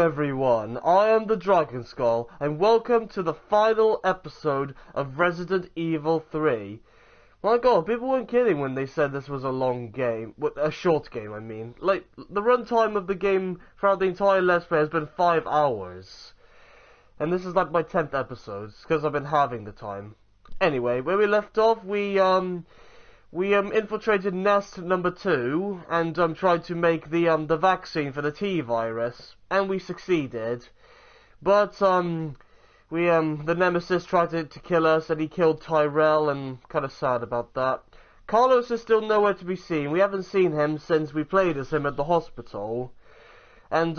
everyone, I am the Dragon Skull, and welcome to the final episode of Resident Evil 3. My god, people weren't kidding when they said this was a long game. A short game, I mean. Like, the runtime of the game throughout the entire Let's Play has been 5 hours. And this is like my 10th episode, because I've been having the time. Anyway, where we left off, we infiltrated nest number 2 and tried to make the vaccine for the T virus, and we succeeded. But the Nemesis tried to kill us, and he killed Tyrell, and kind of sad about that. Carlos is still nowhere to be seen. We haven't seen him since we played as him at the hospital. And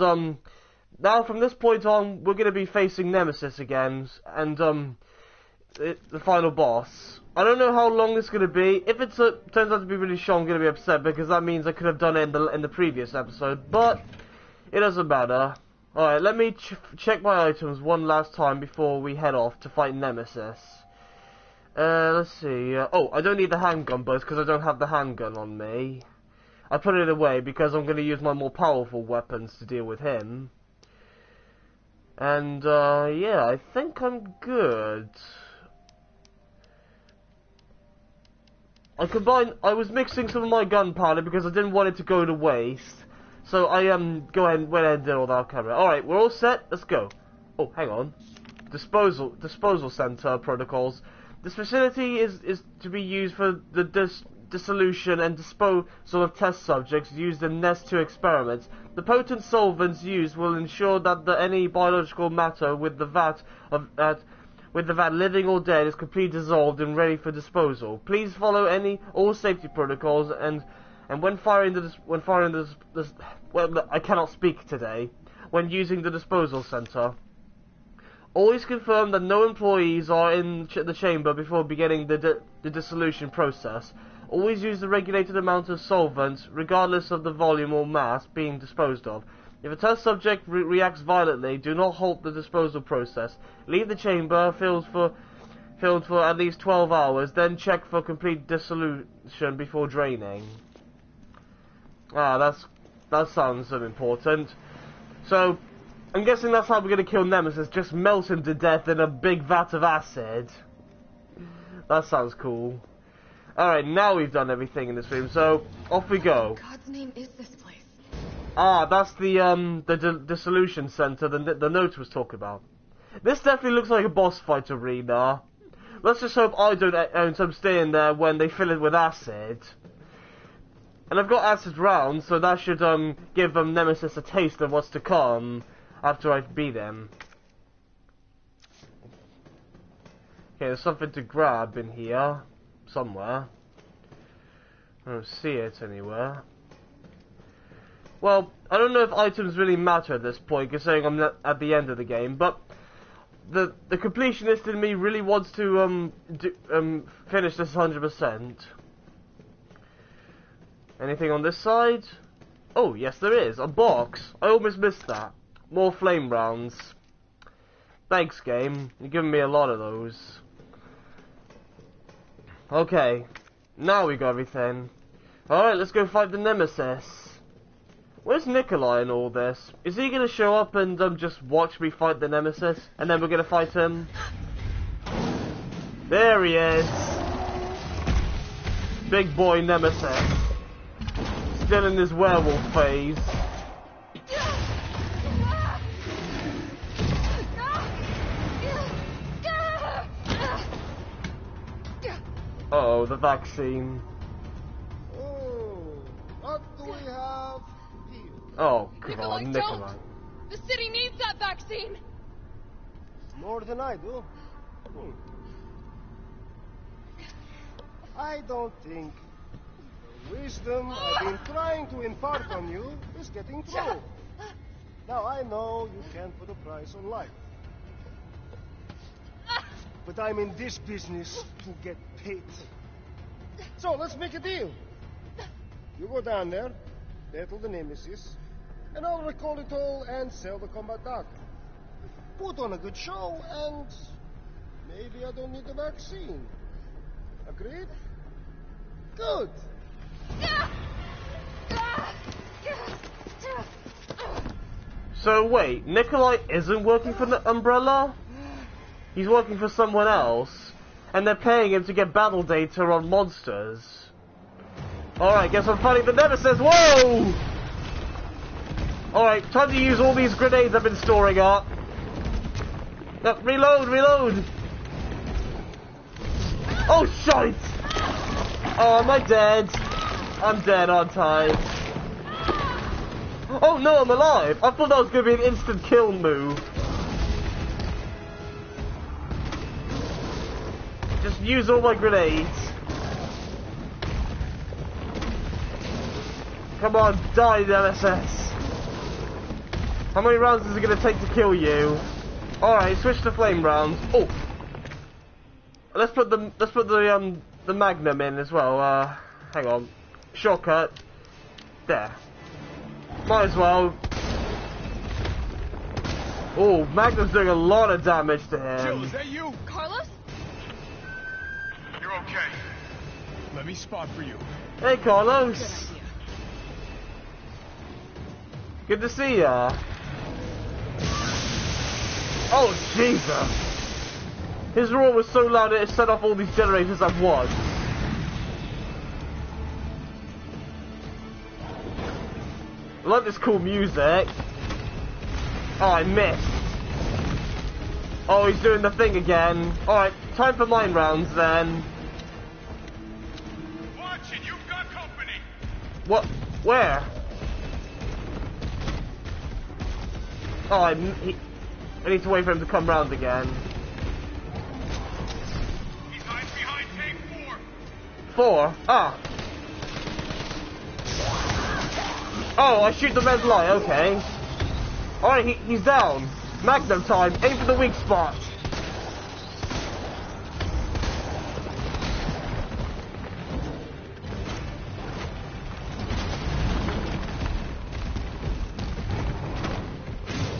now from this point on, we're going to be facing Nemesis again, and the final boss. I don't know how long it's going to be. If it turns out to be really short, I'm going to be upset, because that means I could have done it in the previous episode, but it doesn't matter. Alright, let me check my items one last time before we head off to fight Nemesis. Let's see. Oh, I don't need the handgun buzz, because I don't have the handgun on me. I put it away because I'm going to use my more powerful weapons to deal with him. And, yeah, I think I'm good. I was mixing some of my gunpowder because I didn't want it to go to waste. So I went ahead and did all that on camera. Alright, we're all set, let's go. Oh, hang on. Disposal center protocols. This facility is to be used for the dissolution and disposal of test subjects used in Nest 2 experiments. The potent solvents used will ensure that any biological matter with the vat living or dead is completely dissolved and ready for disposal. Please follow all safety protocols and when I cannot speak today. When using the disposal center, always confirm that no employees are in the chamber before beginning the dissolution process. Always use the regulated amount of solvent, regardless of the volume or mass being disposed of. If a test subject reacts violently, do not halt the disposal process. Leave the chamber filled for at least 12 hours, then check for complete dissolution before draining. Ah, that sounds important. So, I'm guessing that's how we're going to kill Nemesis, just melt him to death in a big vat of acid. That sounds cool. Alright, now we've done everything in this room, so off we go. What in God's name is this place? Ah, that's the dissolution center the note was talking about. This definitely looks like a boss fight arena. Let's just hope I don't end up staying there when they fill it with acid. And I've got acid rounds, so that should give Nemesis a taste of what's to come after I beat him. Okay, there's something to grab in here somewhere. I don't see it anywhere. Well, I don't know if items really matter at this point, considering I'm not at the end of the game, but the completionist in me really wants to finish this 100%. Anything on this side? Oh, yes there is. A box. I almost missed that. More flame rounds. Thanks, game. You're giving me a lot of those. Okay. Now we got everything. Alright, let's go fight the Nemesis. Where's Nikolai in all this? Is he gonna show up and just watch me fight the Nemesis? And then we're gonna fight him? There he is! Big boy Nemesis. Still in his werewolf phase. Uh-oh, the vaccine. Oh, what do we have here? Oh, come on, Nikolai. The city needs that vaccine! More than I do. I don't think the wisdom I've been trying to impart on you is getting through. Now, I know you can't put a price on life. But I'm in this business to get paid. So, let's make a deal. You go down there, battle the Nemesis, and I'll recall it all and sell the combat dog. Put on a good show, and maybe I don't need the vaccine. Agreed? Good. So wait, Nikolai isn't working for the Umbrella? He's working for someone else, and they're paying him to get battle data on monsters. Alright, guess I'm fighting the Nemesis. Whoa! Alright, time to use all these grenades I've been storing up. No, reload, reload! Oh, shite! Oh, am I dead? I'm dead, aren't I? Oh no, I'm alive! I thought that was going to be an instant kill move. Just use all my grenades. Come on, die, Nemesis. How many rounds is it going to take to kill you? Alright, switch to flame rounds. Oh! Let's put the Magnum in as well. Hang on. Shortcut. There. Might as well. Oh, Magnum's doing a lot of damage to him. Jill, is that you? Carlos? You're okay. Let me spot for you. Hey, Carlos. Good idea. Good to see ya. Oh, Jesus. His roar was so loud it set off all these generators at once. I like this cool music. Oh, I missed. Oh, he's doing the thing again. Alright, time for mine rounds then. Watch it, you've got company. What? Where? Oh, I need to wait for him to come round again. He's hiding behind tank 4. 4? Ah. Oh, I shoot the red light, okay. Alright, he's down. Magnum time, aim for the weak spot.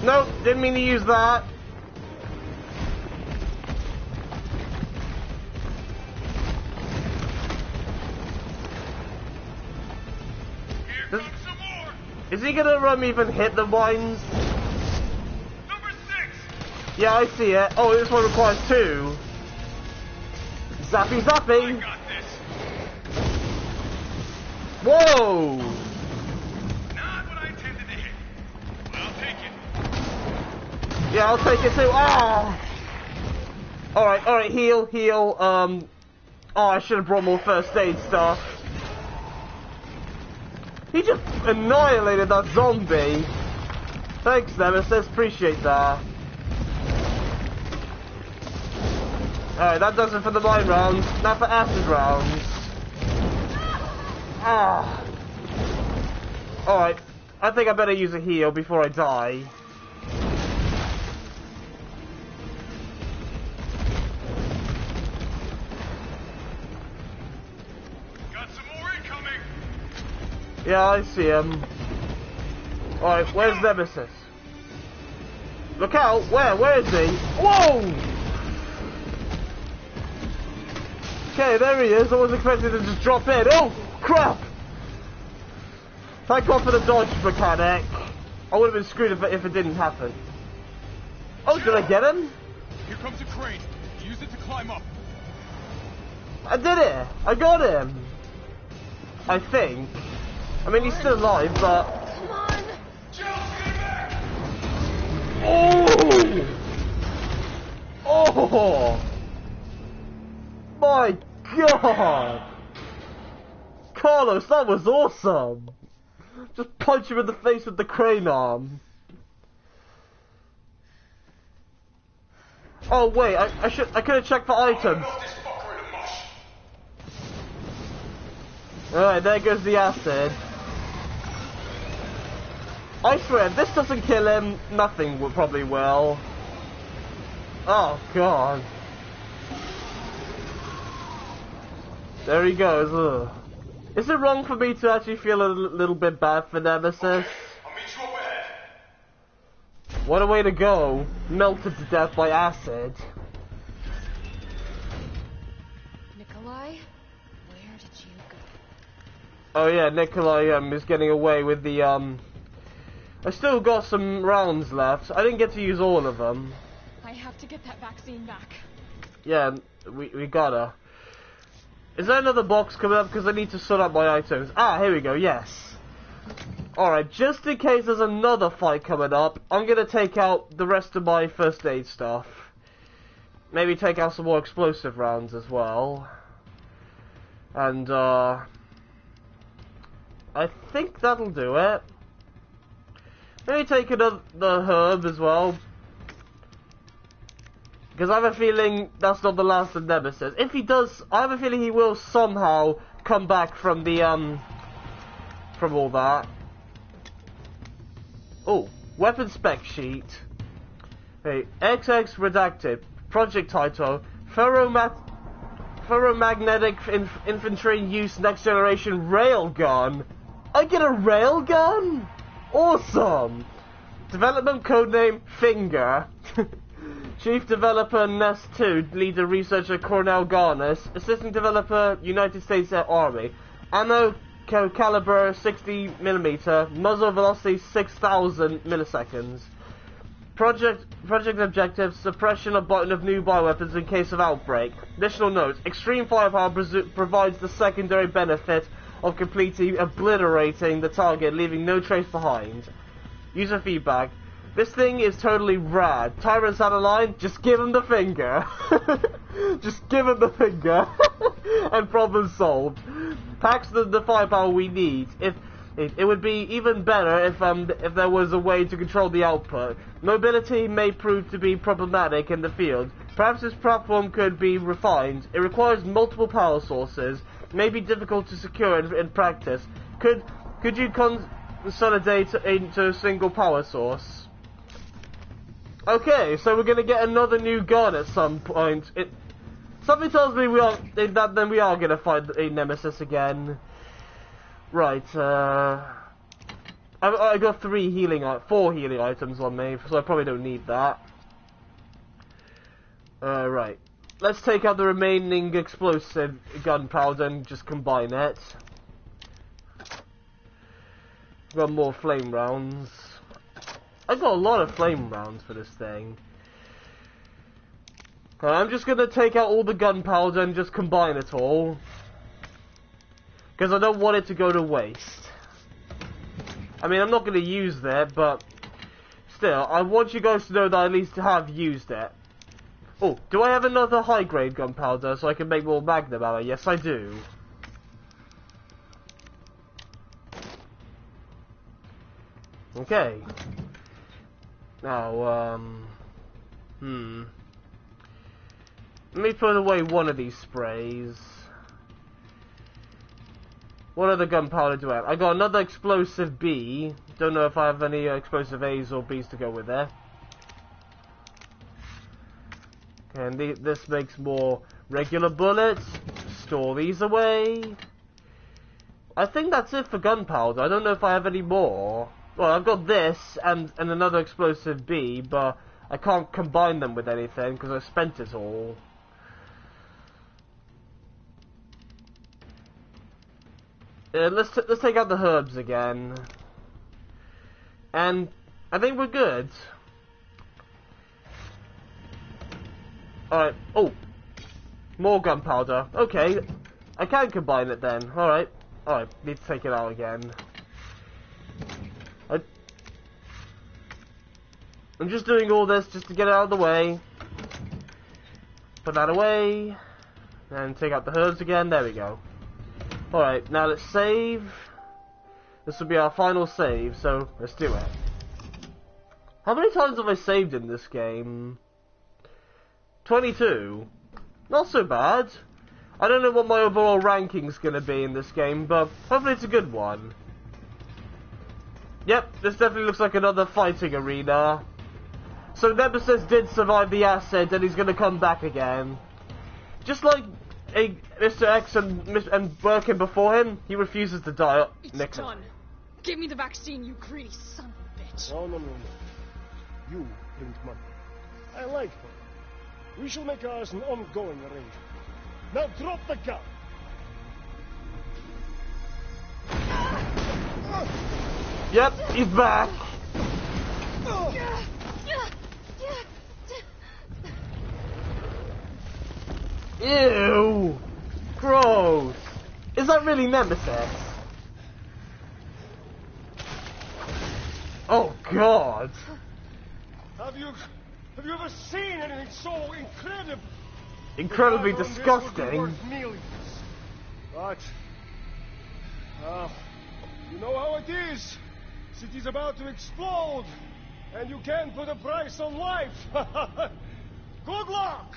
Nope, didn't mean to use that. Here comes some more. Is he gonna even hit the mines? Number 6. Yeah, I see it. Oh, this one requires 2. Zappy, I zappy! got this. Whoa! Not what I intended to hit. But I'll take it. Yeah, I'll take it too. Ah! Alright, heal. Oh, I should have brought more first aid stuff. He just annihilated that zombie. Thanks, Nemesis. Appreciate that. Alright, that does it for the mine rounds. Now for acid rounds. Ah. Alright, I think I better use a heal before I die. Got some more incoming. Yeah, I see him. Alright, where's Nemesis? Look out! Where is he? Whoa! Okay, there he is. I wasn't expecting to just drop in. Oh, crap! Thank God for the dodge mechanic. I would have been screwed if it didn't happen. Oh, did I get him? Here comes a crane. Use it to climb up. I did it! I got him! I think. I mean, he's still alive, but... Come on! Jill, get back! Oh! Oh! My God! Carlos, that was awesome! Just punch him in the face with the crane arm. Oh wait, I could have checked for items. This fucker in a mush. Alright, there goes the acid. I swear, if this doesn't kill him, nothing will probably will. Oh God. There he goes. Ugh. Is it wrong for me to actually feel a little bit bad for Nemesis? I'll meet you up ahead. What a way to go. Melted to death by acid. Nikolai, where did you go? Oh yeah, Nikolai is getting away with the I still got some rounds left. I didn't get to use all of them. I have to get that vaccine back. Yeah, we gotta. Is there another box coming up? Because I need to sort out my items. Ah, here we go, yes. Alright, just in case there's another fight coming up, I'm gonna take out the rest of my first aid stuff. Maybe take out some more explosive rounds as well. And, I think that'll do it. Maybe take another herb as well. Because I have a feeling that's not the last of Nemesis. If he does, I have a feeling he will somehow come back from the, from all that. Oh, weapon spec sheet. Hey, XX redacted. Project title: Ferromagnetic Infantry Use Next Generation Railgun. I get a railgun? Awesome! Development codename Finger. Chief Developer Nest 2, Leader Researcher Cornell Garnis, Assistant Developer United States Army. Ammo caliber 60mm, muzzle velocity 6,000 milliseconds. Project objective: suppression of new bioweapons in case of outbreak. Additional note: extreme firepower provides the secondary benefit of completely obliterating the target, leaving no trace behind. User feedback: this thing is totally rad. Tyrant's out of line, just give him the finger. Just give him the finger. And problem solved. Packs the firepower we need. It would be even better if there was a way to control the output. Mobility may prove to be problematic in the field. Perhaps this platform could be refined. It requires multiple power sources. May be difficult to secure in practice. Could you consolidate into a single power source? Okay, so we're gonna get another new gun at some point. Something tells me we are gonna find a Nemesis again. Right, I got 4 healing items on me, so I probably don't need that. Right. Let's take out the remaining explosive gunpowder and just combine it. Got more flame rounds. I got a lot of flame rounds for this thing. I'm just gonna take out all the gunpowder and just combine it all. Because I don't want it to go to waste. I mean, I'm not going to use that, but still, I want you guys to know that I at least have used it. Oh, do I have another high-grade gunpowder so I can make more magnum ammo? Yes, I do. Okay. Now, let me put away one of these sprays. What other gunpowder do I have? I got another explosive B. Don't know if I have any explosive A's or B's to go with there. And this makes more regular bullets. Store these away. I think that's it for gunpowder. I don't know if I have any more. Well, I've got this and another explosive B, but I can't combine them with anything because I spent it all. Let's take out the herbs again. And I think we're good. Alright. Oh. More gunpowder. Okay. I can combine it then. Alright. Alright. Need to take it out again. I'm just doing all this just to get it out of the way. Put that away. And take out the herbs again. There we go. Alright, now let's save. This will be our final save, so let's do it. How many times have I saved in this game? 22. Not so bad. I don't know what my overall ranking's gonna be in this game, but hopefully it's a good one. Yep, this definitely looks like another fighting arena. So Nemesis did survive the acid, and he's gonna come back again. Just like Mr. X and Birkin before him, he refuses to die. It's done. Give me the vaccine, you greedy son of a bitch. No. You print money. I like money. We shall make ours an ongoing arrangement. Now drop the gun. Yep, he's back. Ew! Gross! Is that really Nemesis? Oh God! Have you ever seen anything so incredible? Incredibly The odds on this would be disgusting. worth millions. But, you know how it is. City's about to explode, and you can't put a price on life. Good luck!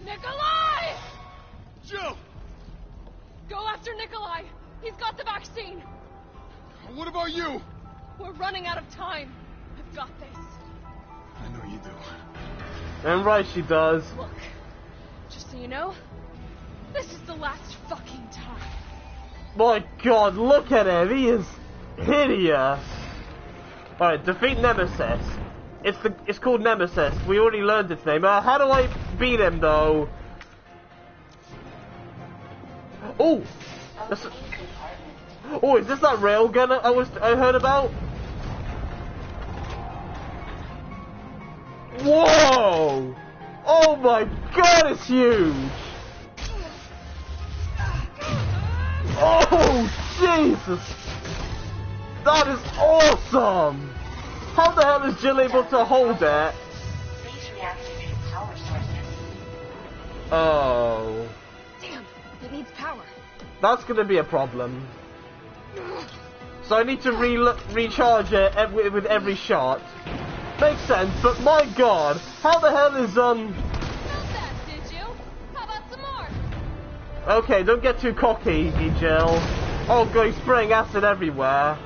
Nikolai! Jill! Go after Nikolai! He's got the vaccine! What about you? We're running out of time. I've got this. I know you do. And right she does. Look, just so you know, this is the last fucking time. My God, look at him. He is hideous. Alright, defeat Nemesis. It's called Nemesis. We already learned its name. How do I beat him though? Oh! Oh, is this that railgun I heard about? Whoa! Oh my God, it's huge! Oh, Jesus! That is awesome! How the hell is Jill able to hold it? Please reactivate power sources. Oh. Damn, it needs power. That's gonna be a problem. So I need to recharge it with every shot. Makes sense, but my God, how the hell is Not that, did you? How about some more? Okay, don't get too cocky, Jill. Oh God, he's spraying acid everywhere.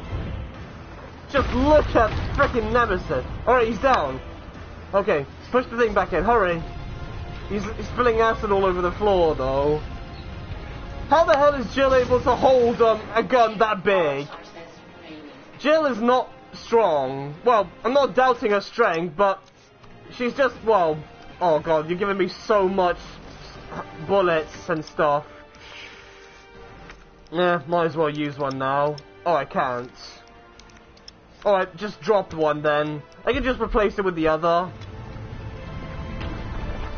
Just look at frickin' Nemesis. Alright, he's down. Okay, push the thing back in, hurry. He's spilling acid all over the floor, though. How the hell is Jill able to hold a gun that big? Jill is not strong. Well, I'm not doubting her strength, but she's just, well, oh God, you're giving me so much bullets and stuff. Yeah, might as well use one now. Oh, I can't. Alright, just drop one then. I can just replace it with the other.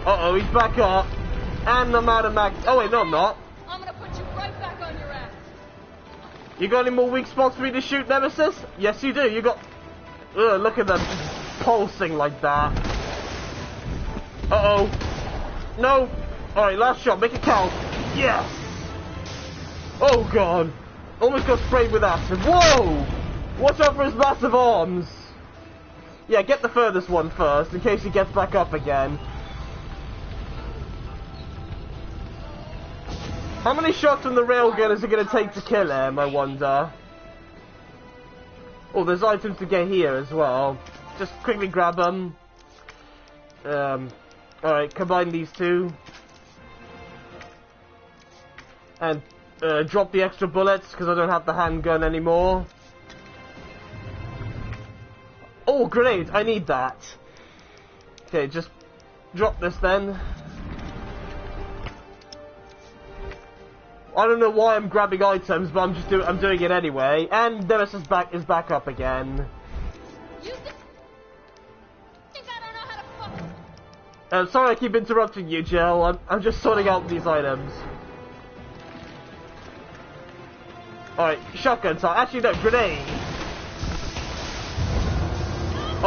Uh-oh, he's back up. And I'm out of mag. Oh wait, no I'm not. I'm gonna put you right back on your ass. You got any more weak spots for me to shoot, Nemesis? Yes, you do. You got... Ugh, look at them pulsing like that. Uh-oh. No. Alright, last shot. Make it count. Yes. Oh, God. Almost got sprayed with acid. Whoa! Watch out for his massive arms. Yeah, get the furthest one first, in case he gets back up again. How many shots from the railgun is it going to take to kill him, I wonder? Oh, there's items to get here as well. Just quickly grab them. Alright, combine these two. And drop the extra bullets, because I don't have the handgun anymore. Oh, grenade! I need that. Okay, just drop this then. I don't know why I'm grabbing items, but I'm doing it anyway. And Nemesis is back up again. You think I don't know how to fuck? Sorry I keep interrupting you, Jill. I'm just sorting out these items. Alright, shotgun time. Actually, no, grenade.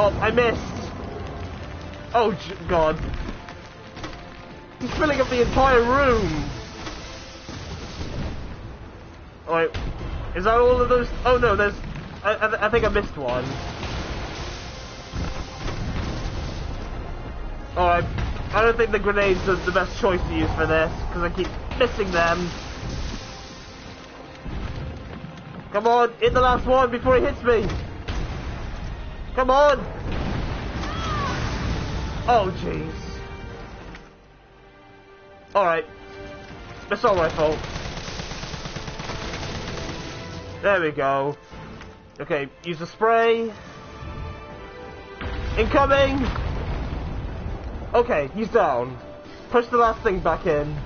Oh, I missed. Oh, God. He's filling up the entire room. Alright, is that all of those? Oh no, there's... I think I missed one. Alright, I don't think the grenades are the best choice to use for this, because I keep missing them. Come on, hit the last one before he hits me. Come on. Oh, jeez. Alright. Assault rifle. There we go. Okay, use the spray. Incoming! Okay, he's down. Push the last thing back in.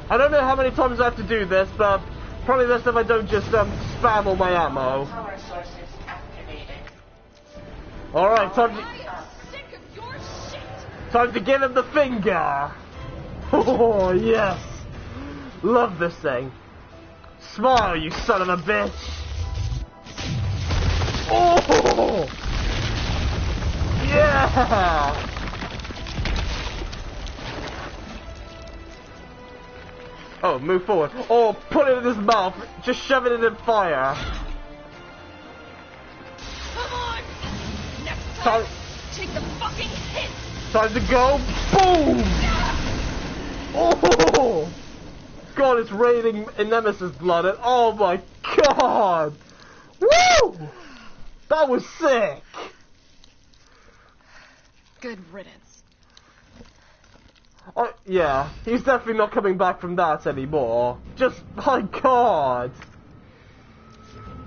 I don't know how many times I have to do this, but probably best if I don't just spam all my ammo. Power sources activated. Alright, I am sick of your shit. time to give him the finger! Oh, yes! Love this thing. Smile, you son of a bitch! Oh! Yeah! Oh, move forward. Oh, put it in his mouth. Just shove it in fire. Come on. Next time, take the fucking hit. Time to go. Boom! Oh! God, it's raining in Nemesis blood. And oh my God! Woo! That was sick. Good riddance. Oh, yeah, he's definitely not coming back from that anymore. Just, my God.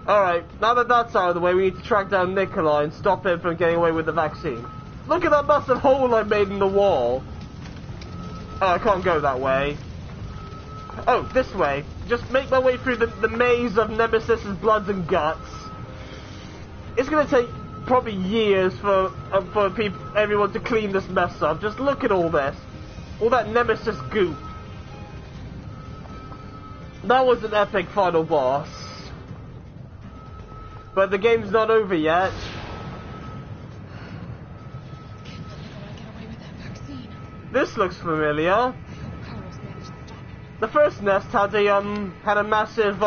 Alright, now that that's out of the way, we need to track down Nikolai and stop him from getting away with the vaccine. Look at that massive hole I made in the wall. Oh, I can't go that way. Oh, this way. Just make my way through the maze of Nemesis's bloods and guts. It's gonna take probably years for everyone to clean this mess up. Just look at all this. All that Nemesis goop. That was an epic final boss. But the game's not over yet. Can't let Nikolai get away with that vaccine. This looks familiar. I hope Carlos managed to stop it. The first nest had a massive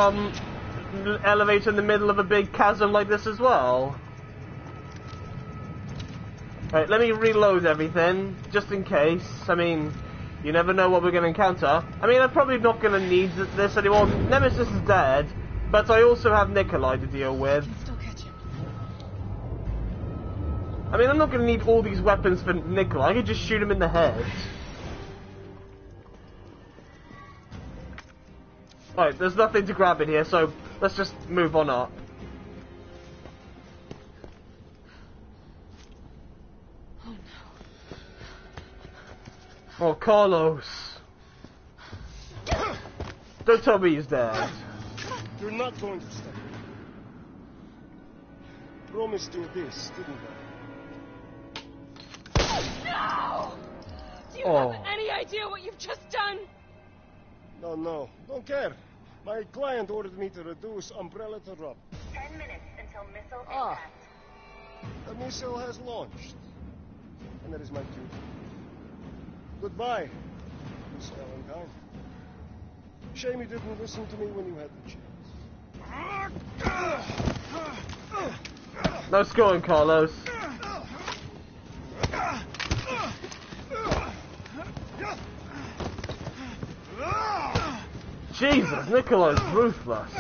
elevator in the middle of a big chasm like this as well. Right, let me reload everything, just in case. I mean, you never know what we're going to encounter. I mean, I'm probably not going to need this anymore. Nemesis is dead, but I also have Nikolai to deal with. I can still catch him. I mean, I'm not going to need all these weapons for Nikolai. I could just shoot him in the head. Right, there's nothing to grab in here, so let's just move on up. Oh, Carlos. Don't tell me he's dead. You're not going to stop me. Promised you this, didn't I? No! Do you Oh. have any idea what you've just done? No, don't care. My client ordered me to reduce Umbrella to rub. 10 minutes until missile Ah. impact. The missile has launched. And that is my cue. Goodbye, Miss Valentine. Shame you didn't listen to me when you had the chance. Nice going, Carlos. Jesus, Nikolai's ruthless.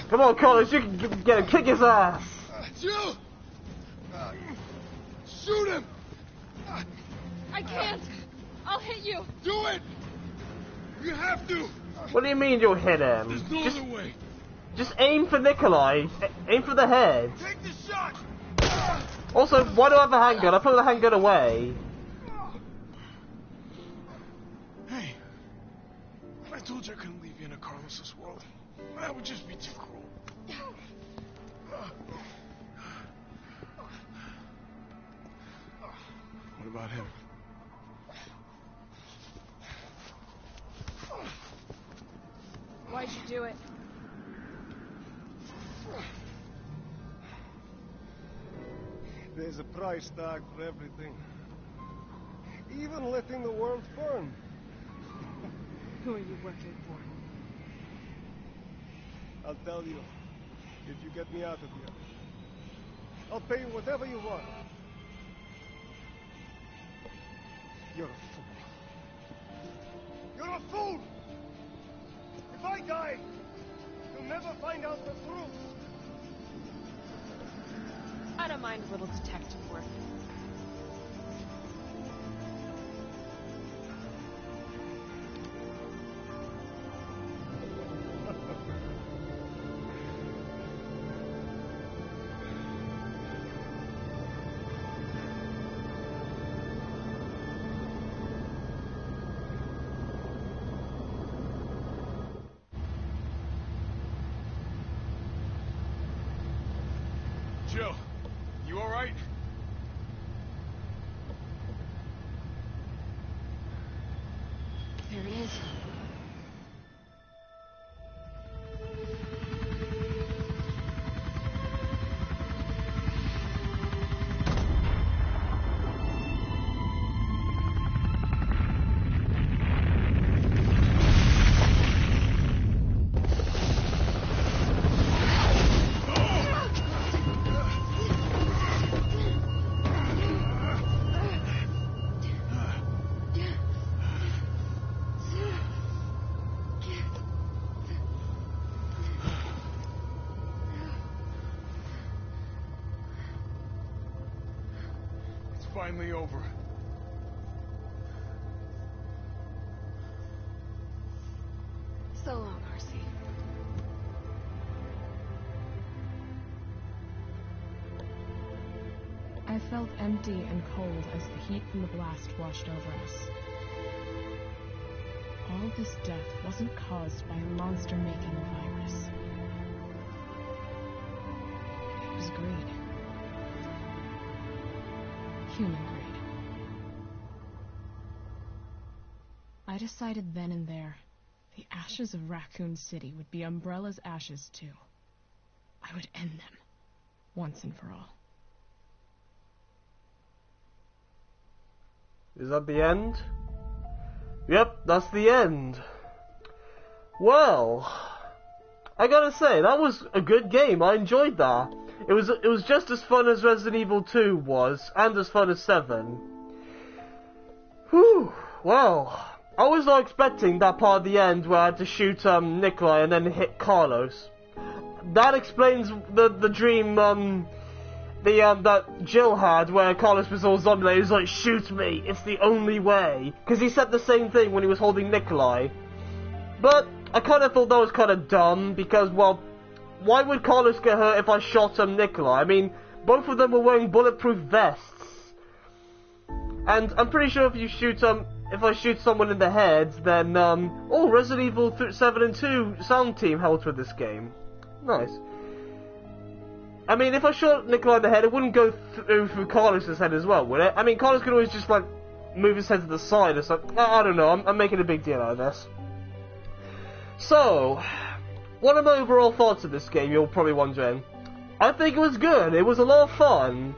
Come on, Carlos, you can get him. Kick his ass. Jill! Shoot him! I can't. I'll hit you. Do it! You have to! What do you mean you'll hit him? There's no other way. Just aim for Nikolai. Aim for the head. Take the shot! Also, why do I have a handgun? I put the handgun away. Hey, I told you I couldn't leave you in a Carlos's world. That would just be too cruel. What about him? Why'd you do it? There's a price tag for everything. Even letting the world burn. Who are you working for? I'll tell you, if you get me out of here. I'll pay you whatever you want. You're a fool. You're a fool! If I die, you'll never find out the truth. I don't mind a little detective work. Jill, you alright? Finally over. So long, Arcee. I felt empty and cold as the heat from the blast washed over us. All this death wasn't caused by a monster-making virus. It was greed. Human greed. I decided then and there, the ashes of Raccoon City would be Umbrella's ashes too. I would end them, once and for all. Is that the end? Yep, that's the end. Well, I gotta say, that was a good game. I enjoyed that. It was just as fun as Resident Evil 2 was, and as fun as 7. Whew, well, I was not expecting that part at the end where I had to shoot Nikolai and then hit Carlos. That explains the dream that Jill had where Carlos was all zombie. He was like, shoot me, it's the only way. Because he said the same thing when he was holding Nikolai. But I kind of thought that was kind of dumb because, well, why would Carlos get hurt if I shot Nikolai? I mean, both of them were wearing bulletproof vests. And I'm pretty sure if you shoot if I shoot someone in the head, then oh, Resident Evil 7 and 2 sound team helped with this game. Nice. I mean, if I shot Nikolai in the head, it wouldn't go through Carlos's head as well, would it? I mean, Carlos could always just like move his head to the side or something. I don't know. I'm making a big deal out of this. So, what are my overall thoughts of this game, you're probably wondering? I think it was good. It was a lot of fun.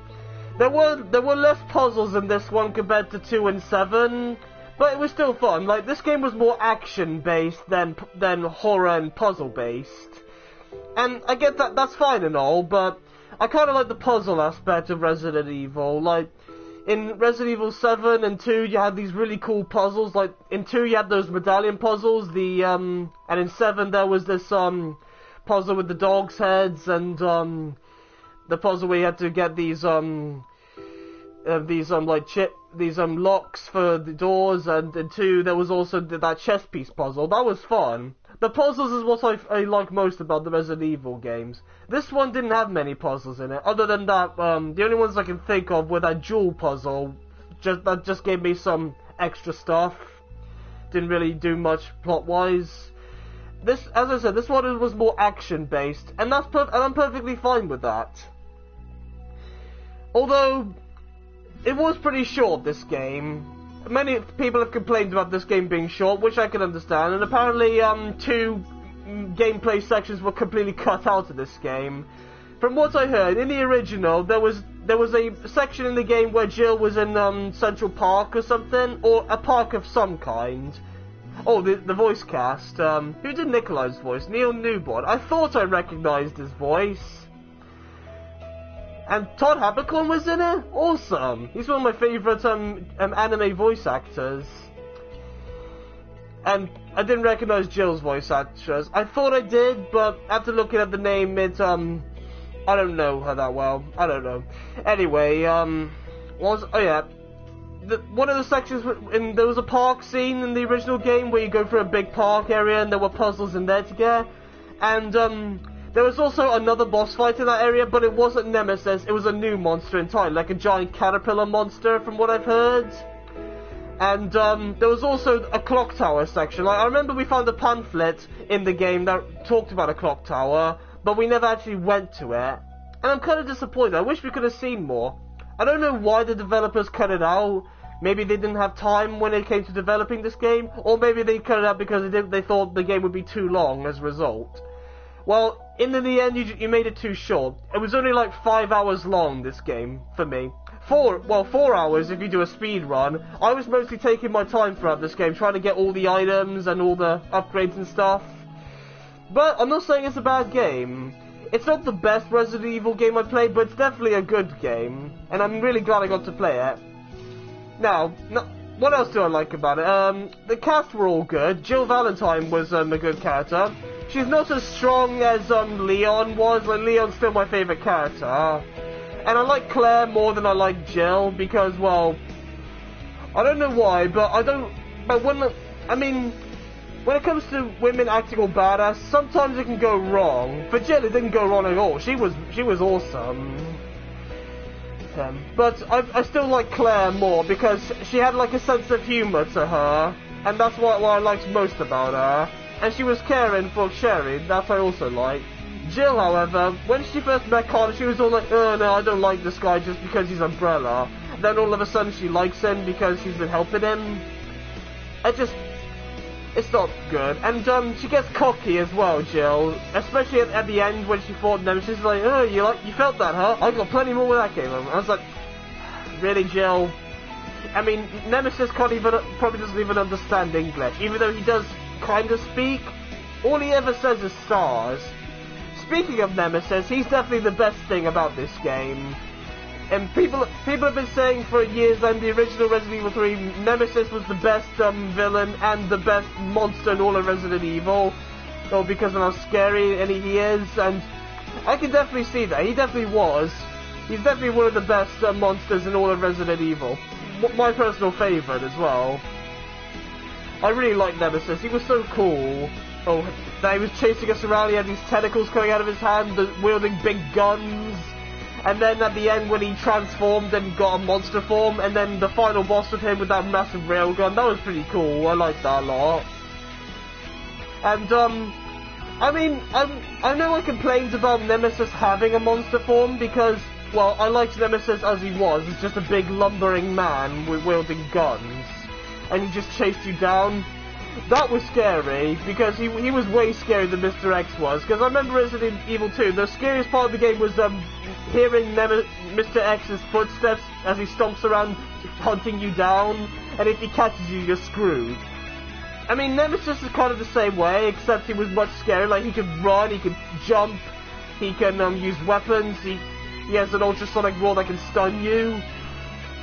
There were less puzzles in this one compared to 2 and 7, but it was still fun. Like, this game was more action-based than horror and puzzle-based. And I get that, that's fine and all, but I kind of like the puzzle aspect of Resident Evil. Like, in Resident Evil 7 and 2, you had these really cool puzzles. Like, in 2, you had those medallion puzzles, and in 7, there was this, puzzle with the dogs' heads, and, the puzzle where you had to get these locks for the doors, and in 2, there was also that chess piece puzzle. That was fun. The puzzles is what I like most about the Resident Evil games. This one didn't have many puzzles in it, other than that, the only ones I can think of were that jewel puzzle, that just gave me some extra stuff. Didn't really do much plot-wise. This, as I said, this one was more action-based, and I'm perfectly fine with that. Although, it was pretty short, this game. Many people have complained about this game being short, which I can understand, and apparently 2 gameplay sections were completely cut out of this game. From what I heard, in the original, there was a section in the game where Jill was in Central Park or something, or a park of some kind. Oh, the voice cast. Who did Nikolai's voice? Neil Newborn. I thought I recognized his voice. And Todd Haberkorn was in it? Awesome! He's one of my favourite anime voice actors. And I didn't recognise Jill's voice actress. I thought I did, but after looking at the name, I don't know her that well. I don't know. Anyway, one of the sections, there was a park scene in the original game where you go through a big park area and there were puzzles in there to get. And, there was also another boss fight in that area, but it wasn't Nemesis, it was a new monster entirely, like a giant caterpillar monster from what I've heard. And there was also a clock tower section. Like, I remember we found a pamphlet in the game that talked about a clock tower, but we never actually went to it. And I'm kind of disappointed, I wish we could have seen more. I don't know why the developers cut it out, maybe they didn't have time when it came to developing this game, or maybe they cut it out because they thought the game would be too long as a result. Well, in the end, you made it too short. It was only like 5 hours long, this game, for me. 4 hours if you do a speed run. I was mostly taking my time throughout this game, trying to get all the items and all the upgrades and stuff. But I'm not saying it's a bad game. It's not the best Resident Evil game I played, but it's definitely a good game. And I'm really glad I got to play it. Now, what else do I like about it? The cast were all good. Jill Valentine was a good character. She's not as strong as Leon was. Like, Leon's still my favourite character. And I like Claire more than I like Jill, because, well, I don't know why, but when it comes to women acting all badass, sometimes it can go wrong. For Jill, it didn't go wrong at all. She was awesome. But I still like Claire more, because she had like a sense of humour to her, and that's what I liked most about her. And she was caring for Sherry, that I also liked. Jill, however, when she first met Connor, she was all like, oh no, I don't like this guy just because he's Umbrella. Then all of a sudden she likes him because she's been helping him. It's not good. And she gets cocky as well, Jill. Especially at the end when she fought Nemesis. She's like, oh, you felt that, huh? I got plenty more where that came from. I was like, really, Jill? I mean, Nemesis probably doesn't even understand English, even though he does kind of speak. All he ever says is stars. Speaking of Nemesis, he's definitely the best thing about this game. And people have been saying for years that in the original Resident Evil 3, Nemesis was the best villain and the best monster in all of Resident Evil. Oh, because of how scary he is, and I can definitely see that. He definitely was. He's definitely one of the best monsters in all of Resident Evil. My personal favourite as well. I really like Nemesis. He was so cool. Oh, that he was chasing us around. He had these tentacles coming out of his hand, wielding big guns. And then at the end, when he transformed and got a monster form, and then the final boss with him with that massive railgun, that was pretty cool. I liked that a lot. And I know I complained about Nemesis having a monster form because, well, I liked Nemesis as he was. He's just a big lumbering man with wielding guns, and he just chased you down. That was scary, because he was way scarier than Mr. X was, because I remember Resident Evil 2, the scariest part of the game was hearing Mr. X's footsteps as he stomps around hunting you down, and if he catches you, you're screwed. I mean, Nemesis is kind of the same way, except he was much scarier. Like, he could run, he could jump, he can use weapons, he has an ultrasonic roar that can stun you,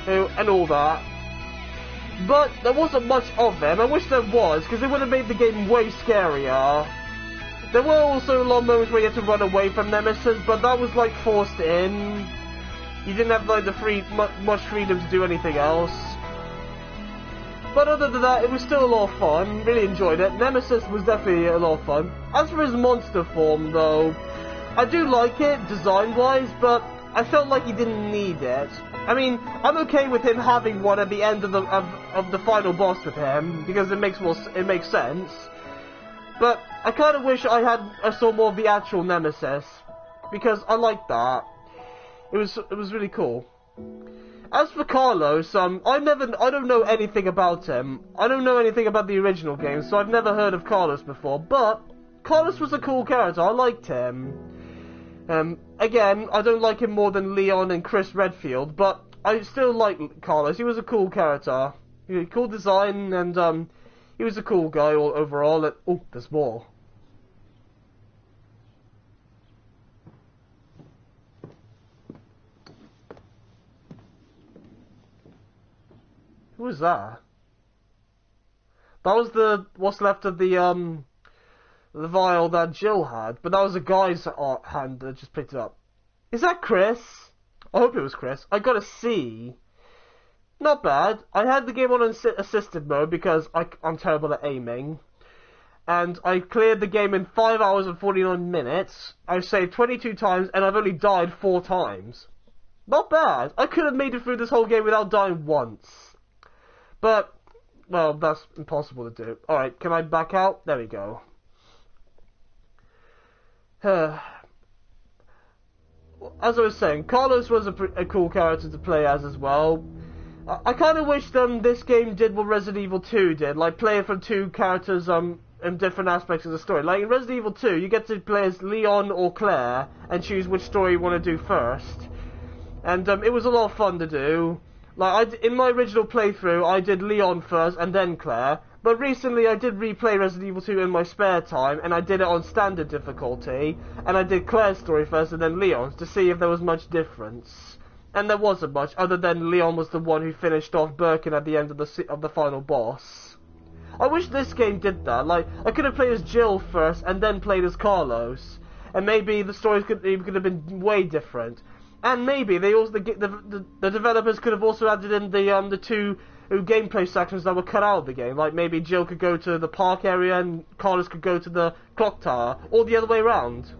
and all that. But there wasn't much of them. I wish there was, because it would have made the game way scarier. There were also a lot of moments where you had to run away from Nemesis, but that was like forced in. You didn't have like much freedom to do anything else. But other than that, it was still a lot of fun. Really enjoyed it. Nemesis was definitely a lot of fun. As for his monster form, though, I do like it design-wise, but I felt like he didn't need it. I mean, I'm okay with him having one at the end of the final boss with him, because it makes sense. But I kind of wish I saw more of the actual Nemesis, because I like that. It was really cool. As for Carlos, I don't know anything about him. I don't know anything about the original game, so I've never heard of Carlos before. But Carlos was a cool character. I liked him. Again, I don't like him more than Leon and Chris Redfield, but I still like Carlos. He was a cool character. He had a cool design, and he was a cool guy overall. Oh, there's more. Who was that? That was what's left of the vial that Jill had, but that was a guy's hand that just picked it up. Is that Chris? I hope it was Chris. I got a C. Not bad. I had the game on assisted mode because I'm terrible at aiming. And I cleared the game in 5 hours and 49 minutes. I've saved 22 times and I've only died 4 times. Not bad. I could have made it through this whole game without dying once. But, well, that's impossible to do. Alright, can I back out? There we go. As I was saying, Carlos was a cool character to play as well. I kind of wish this game did what Resident Evil 2 did, like play it from two characters in different aspects of the story. Like in Resident Evil 2, you get to play as Leon or Claire and choose which story you want to do first. And it was a lot of fun to do. Like in my original playthrough, I did Leon first and then Claire. But recently I did replay Resident Evil 2 in my spare time, and I did it on standard difficulty, and I did Claire's story first and then Leon's to see if there was much difference. And there wasn't much, other than Leon was the one who finished off Birkin at the end of the final boss. I wish this game did that. Like, I could have played as Jill first and then played as Carlos, and maybe the stories could have been way different. And maybe they also the developers could have also added in the two gameplay sections that were cut out of the game. Like maybe Jill could go to the park area and Carlos could go to the clock tower, or the other way around.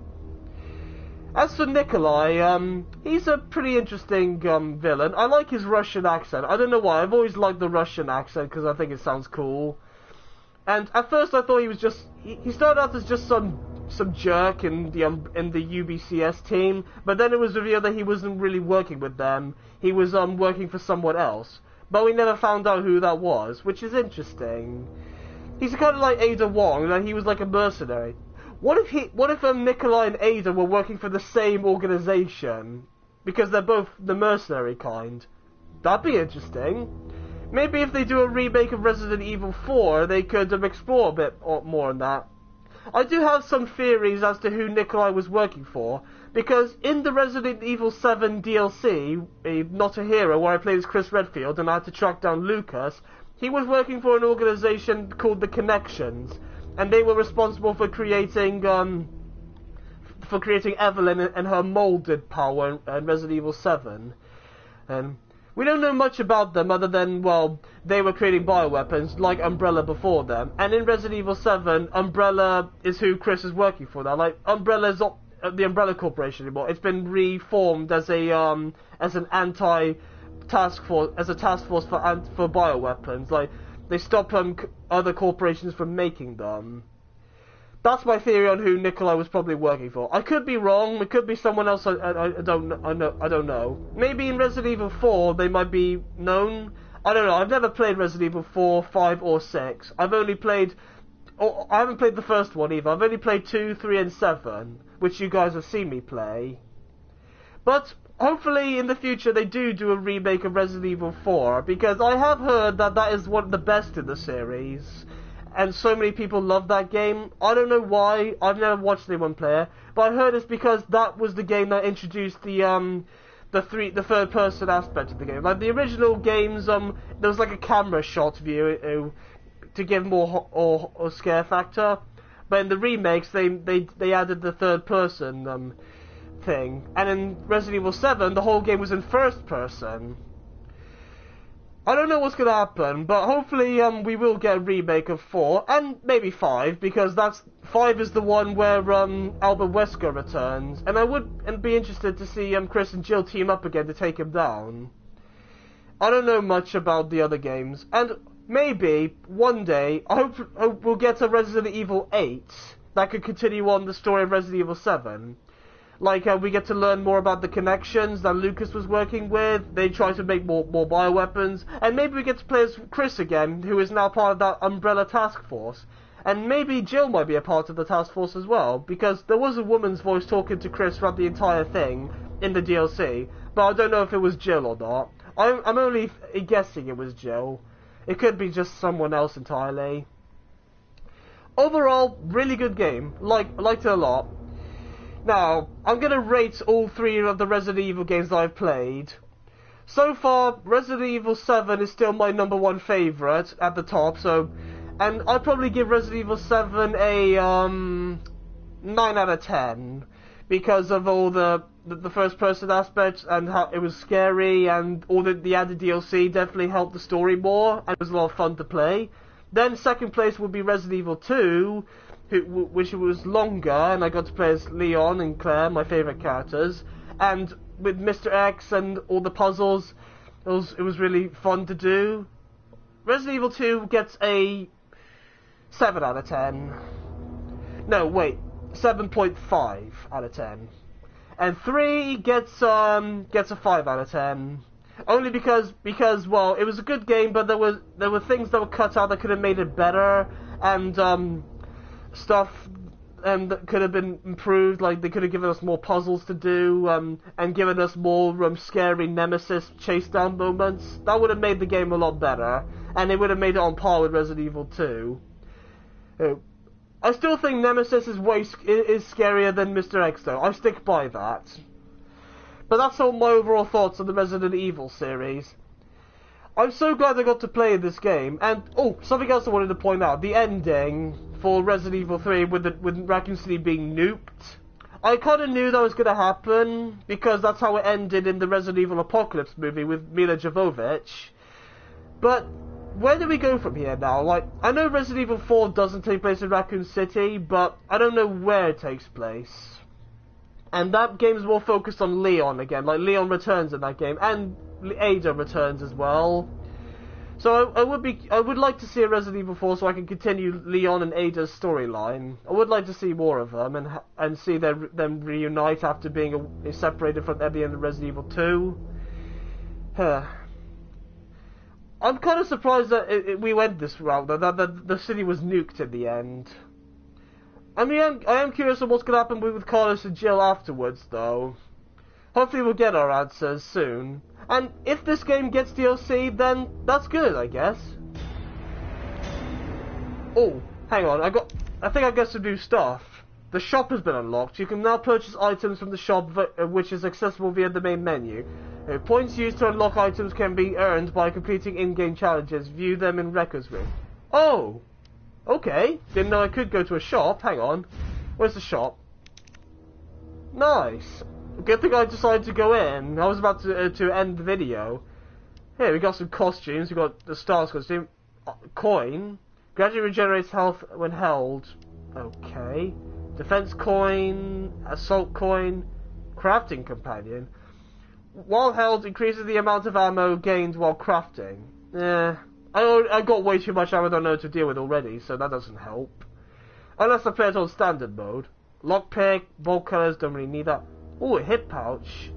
As for Nikolai, he's a pretty interesting villain. I like his Russian accent. I don't know why. I've always liked the Russian accent because I think it sounds cool. And at first I thought he was just he started out as just some jerk in the UBCS team, but then it was revealed that he wasn't really working with them. He was working for someone else. But we never found out who that was, which is interesting. He's kind of like Ada Wong, like he was like a mercenary. What if Nikolai and Ada were working for the same organization? Because they're both the mercenary kind. That'd be interesting. Maybe if they do a remake of Resident Evil 4, they could explore a bit more on that. I do have some theories as to who Nikolai was working for, because in the Resident Evil 7 DLC, Not a Hero, where I played as Chris Redfield and I had to track down Lucas, he was working for an organization called The Connections, and they were responsible for creating Evelyn and her molded power in Resident Evil 7. We don't know much about them other than, well, they were creating bioweapons like Umbrella before them. And in Resident Evil 7, Umbrella is who Chris is working for now. Like, Umbrella is not the Umbrella Corporation anymore. It's been reformed as an task force for bioweapons. Like, they stop other corporations from making them. That's my theory on who Nikolai was probably working for. I could be wrong. It could be someone else. I don't know. Maybe in Resident Evil 4 they might be known. I don't know. I've never played Resident Evil 4, 5, or 6. I haven't played the first one either. I've only played 2, 3, and 7, which you guys have seen me play. But hopefully in the future they do a remake of Resident Evil 4, because I have heard that is one of the best in the series. And so many people love that game. I don't know why. I've never watched anyone play it, but I heard it's because that was the game that introduced the third person aspect of the game. Like the original games, there was like a camera shot view to give more or scare factor, but in the remakes they added the third person thing. And in Resident Evil 7, the whole game was in first person. I don't know what's going to happen, but hopefully we will get a remake of 4, and maybe 5, because 5 is the one where Albert Wesker returns, and I would be interested to see Chris and Jill team up again to take him down. I don't know much about the other games, and maybe one day I hope we'll get a Resident Evil 8 that could continue on the story of Resident Evil 7. Like, we get to learn more about the connections that Lucas was working with. They try to make more bioweapons. And maybe we get to play as Chris again, who is now part of that Umbrella task force. And maybe Jill might be a part of the task force as well, because there was a woman's voice talking to Chris throughout the entire thing in the DLC. But I don't know if it was Jill or not. I'm only guessing it was Jill. It could be just someone else entirely. Overall, really good game. Liked it a lot. Now, I'm going to rate all 3 of the Resident Evil games that I've played. So far, Resident Evil 7 is still my #1 favourite at the top, and I'd probably give Resident Evil 7 a 9 out of 10, because of all the first person aspects and how it was scary, and all the added DLC definitely helped the story more, and it was a lot of fun to play. Then second place would be Resident Evil 2, which was longer, and I got to play as Leon and Claire, my favourite characters, and with Mr. X and all the puzzles, it was really fun to do. Resident Evil 2 gets a 7 out of 10. No, wait, 7.5 out of 10. And 3 gets a 5 out of 10. Only because well, it was a good game, but there were things that were cut out that could have made it better, and stuff that could have been improved. Like they could have given us more puzzles to do, and given us more scary Nemesis chase down moments. That would have made the game a lot better, and it would have made it on par with Resident Evil 2. I still think Nemesis is scarier than Mr. X, though. I stick by that. But that's all my overall thoughts on the Resident Evil series. I'm so glad I got to play this game. And, something else I wanted to point out. The ending for Resident Evil 3 with Raccoon City being nuked. I kind of knew that was going to happen, because that's how it ended in the Resident Evil Apocalypse movie with Mila Jovovich. But where do we go from here now? Like, I know Resident Evil 4 doesn't take place in Raccoon City, but I don't know where it takes place. And that game's more focused on Leon again. Like, Leon returns in that game, and Ada returns as well. So I would like to see a Resident Evil 4 so I can continue Leon and Ada's storyline. I would like to see more of them and see them reunite after being separated from at the end of Resident Evil 2. I'm kind of surprised that we went this route, though, that the city was nuked in the end. I mean, I am curious on what's going to happen with Carlos and Jill afterwards, though. Hopefully we'll get our answers soon. And if this game gets DLC, then that's good, I guess. Oh, hang on, I think I got some new stuff. The shop has been unlocked. You can now purchase items from the shop, which is accessible via the main menu. Points used to unlock items can be earned by completing in-game challenges. View them in records room. Oh! Okay, didn't know I could go to a shop. Hang on. Where's the shop? Nice. Good thing I decided to go in. I was about to end the video. Here, we got some costumes. We got the Stars costume. Coin. Gradually regenerates health when held. Okay. Defense coin. Assault coin. Crafting companion. While held, increases the amount of ammo gained while crafting. I got way too much ammo that I know to deal with already, so that doesn't help. Unless I play it on standard mode. Lockpick, bolt colors, don't really need that. Ooh, a hip pouch.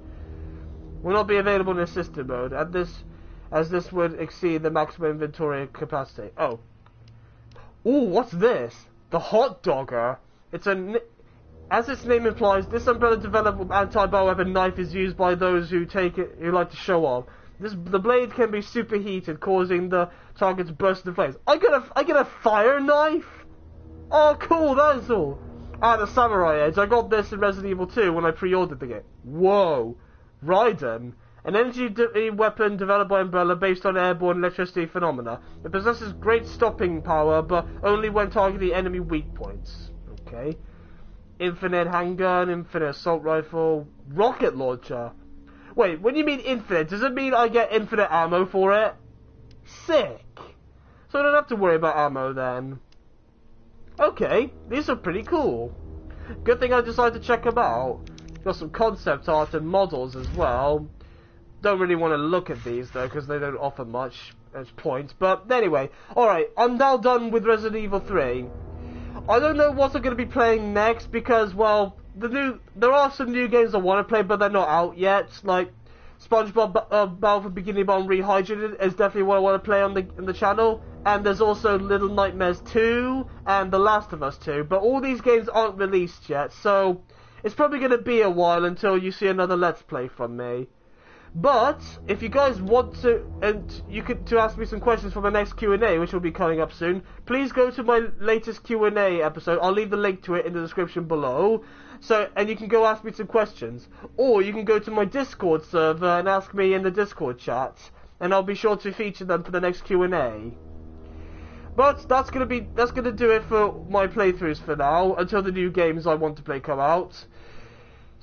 Will not be available in assisted mode, as this would exceed the maximum inventory capacity. Oh. Ooh, what's this? The Hot Dogger. As its name implies, this Umbrella-developed anti-bioweapon knife is used by those who like to show off. The blade can be superheated, causing the target to burst into flames. I get a fire knife? Oh, cool, that is all. The Samurai Edge. I got this in Resident Evil 2 when I pre-ordered the game. Whoa. Raiden. An energy weapon developed by Umbrella based on airborne electricity phenomena. It possesses great stopping power, but only when targeting enemy weak points. Okay. Infinite handgun, infinite assault rifle, rocket launcher. Wait, when you mean infinite, does it mean I get infinite ammo for it? Sick. So I don't have to worry about ammo then. Okay, these are pretty cool. Good thing I decided to check them out. Got some concept art and models as well. Don't really want to look at these though, because they don't offer much as points. But anyway, alright, I'm now done with Resident Evil 3. I don't know what I'm going to be playing next because, well, there are some new games I want to play, but they're not out yet. Like SpongeBob Battle for Bikini Bottom Rehydrated is definitely what I want to play on the channel, and there's also Little Nightmares 2 and The Last of Us 2. But all these games aren't released yet, so it's probably going to be a while until you see another Let's Play from me. But if you guys want to, to ask me some questions for my next Q&A, which will be coming up soon, please go to my latest Q&A episode. I'll leave the link to it in the description below. And you can go ask me some questions, or you can go to my Discord server and ask me in the Discord chat, and I'll be sure to feature them for the next Q&A. But that's gonna do it for my playthroughs for now, until the new games I want to play come out.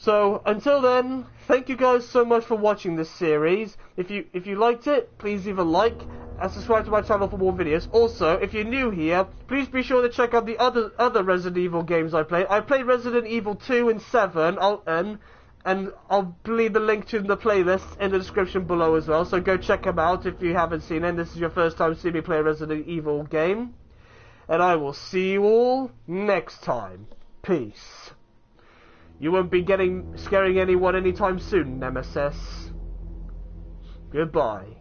So, until then, thank you guys so much for watching this series. If you liked it, please leave a like and subscribe to my channel for more videos. Also, if you're new here, please be sure to check out the other Resident Evil games I played. I played Resident Evil 2 and 7, and I'll leave the link to the playlist in the description below as well, so go check them out if you haven't seen it and this is your first time seeing me play a Resident Evil game. And I will see you all next time. Peace. You won't be scaring anyone anytime soon, Nemesis. Goodbye.